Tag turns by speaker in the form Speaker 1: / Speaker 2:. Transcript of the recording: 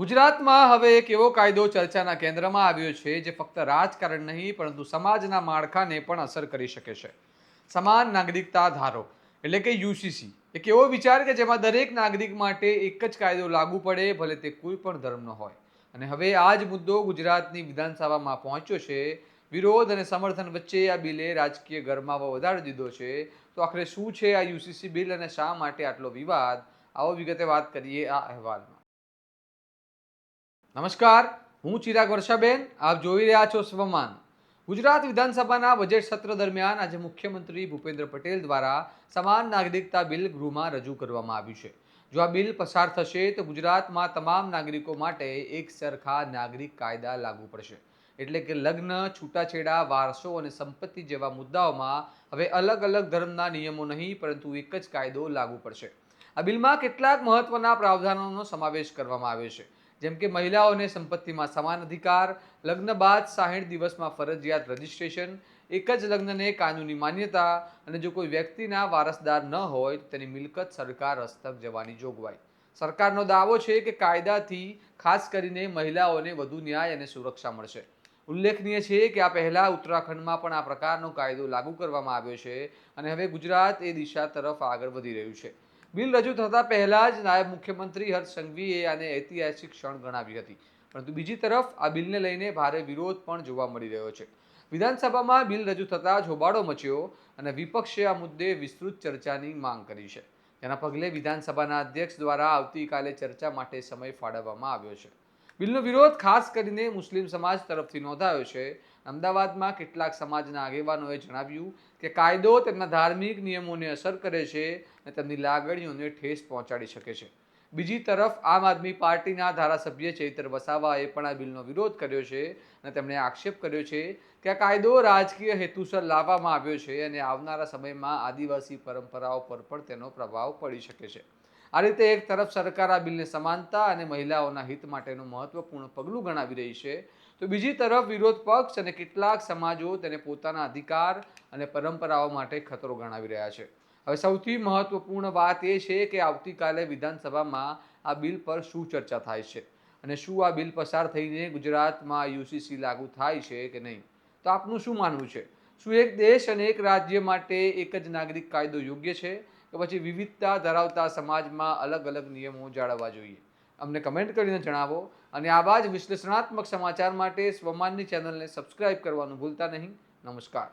Speaker 1: ગુજરાતમાં હવે એક એવો કાયદો ચર્ચાના કેન્દ્રમાં આવ્યો છે જે ફક્ત રાજકારણ નહીં પરંતુ સમાજના માળખાને પણ અસર કરી શકે છે. સમાન નાગરિકતા ધારો એટલે કે યુસીસી એક એવો વિચાર કે જેમાં દરેક નાગરિક માટે એક જ કાયદો લાગુ પડે, ભલે તે કોઈ પણ ધર્મનો હોય. અને હવે આ જ મુદ્દો ગુજરાતની વિધાનસભામાં પહોંચ્યો છે. વિરોધ અને સમર્થન વચ્ચે આ બિલે રાજકીય ગરમાવો વધારી દીધો છે. તો આખરે શું છે આ યુસીસી બિલ અને શા માટે આટલો વિવાદ? આવો વિગતે વાત કરીએ આ અહેવાલમાં. નમસ્કાર, હું ચિરાગ વર્ષાબેન. આપ જોઈ રહ્યા છો સ્વમાન. ગુજરાત વિધાનસભાના બજેટ સત્ર દરમિયાન આજે મુખ્યમંત્રી ભૂપેન્દ્ર પટેલ દ્વારા સમાન નાગરિકતા બિલ ગૃહમાં રજૂ કરવામાં આવ્યું છે. જો આ બિલ પસાર થશે તો ગુજરાતમાં તમામ નાગરિકો માટે એક સરખા નાગરિક કાયદા લાગુ પડશે. એટલે કે લગ્ન, છૂટાછેડા, વારસો અને સંપત્તિ જેવા મુદ્દાઓમાં હવે અલગ અલગ ધર્મના નિયમો નહીં પરંતુ એક જ કાયદો લાગુ પડશે. આ બિલમાં કેટલાક મહત્વના પ્રાવધાનોનો સમાવેશ કરવામાં આવ્યો છે, જેમ કે મહિલાઓને સંપત્તિમાં સમાન અધિકાર, લગ્ન બાદ 60 દિવસમાં ફરજિયાત રજીસ્ટ્રેશન, એક જ લગ્નને કાનૂની માન્યતા અને જો કોઈ વ્યક્તિના વારસદાર ન હોય તો તેની મિલકત સરકાર હસ્તક જવાની જોગવાઈ. સરકારનો દાવો છે કે કાયદાથી ખાસ કરીને મહિલાઓને વધુ ન્યાય અને સુરક્ષા મળશે. ઉલ્લેખનીય છે કે આ પહેલા ઉત્તરાખંડમાં પણ આ પ્રકારનો કાયદો લાગુ કરવામાં આવ્યો છે અને હવે ગુજરાત એ દિશા તરફ આગળ વધી રહ્યું છે. બિલ રજૂ થતાં પહેલા જ નાયબ મુખ્યમંત્રી હર્ષ સંઘવીએ આને ઐતિહાસિક ક્ષણ ગણાવી હતી. પરંતુ બીજી તરફ આ બિલને લઈને ભારે વિરોધ પણ જોવા મળી રહ્યો છે. વિધાનસભામાં બિલ રજૂ થતાં જ હોબાળો મચ્યો અને વિપક્ષે આ મુદ્દે વિસ્તૃત ચર્ચાની માંગ કરી છે. તેના પગલે વિધાનસભાના અધ્યક્ષ દ્વારા આવતીકાલે ચર્ચા માટે સમય ફાળવવામાં આવ્યો છે. બિલનો વિરોધ ખાસ કરીને મુસ્લિમ સમાજ તરફથી નોંધાયો છે. અમદાવાદમાં કેટલાક સમાજના આગેવાનોએ જણાવ્યું કે કાયદો તેમના ધાર્મિક નિયમોને અસર કરે છે અને તેમની લાગણીઓને ઠેસ પહોંચાડી શકે છે. બીજી તરફ આમ આદમી પાર્ટીના ધારાસભ્ય ચૈતર વસાવાએ પણ આ બિલનો વિરોધ કર્યો છે અને તેમણે આક્ષેપ કર્યો છે કે આ કાયદો રાજકીય હેતુસર લાવવામાં આવ્યો છે અને આવનારા સમયમાં આદિવાસી પરંપરાઓ પર પણ તેનો પ્રભાવ પડી શકે છે. આ રીતે એક તરફ સરકાર આ બિલને સમાનતા અને મહિલાઓના હિત માટેનું મહત્વપૂર્ણ પગલું ગણાવી રહી છે, તો બીજી તરફ વિરોધ પક્ષ અને કેટલાક સમાજો તેને પોતાના અધિકાર અને પરંપરાઓ માટે ખતરો ગણાવી રહ્યા છે. હવે સૌથી મહત્વપૂર્ણ વાત એ છે કે આવતીકાલે વિધાનસભામાં આ બિલ પર શું ચર્ચા થાય છે અને શું આ બિલ પસાર થઈને ગુજરાતમાં યુસીસી લાગુ થાય છે કે નહીં. તો આપનું શું માનવું છે? શું એક દેશ અને એક રાજ્ય માટે એક જ નાગરિક કાયદો યોગ્ય છે કે પછી વિવિધતા ધરાવતા સમાજમાં અલગ અલગ નિયમો જાળવવા જોઈએ? અમને કમેન્ટ કરીને જણાવો અને આવા જ વિશ્લેષણાત્મક સમાચાર માટે સ્વમાનની ચેનલને સબસ્ક્રાઇબ કરવાનું ભૂલતા નહીં. નમસ્કાર.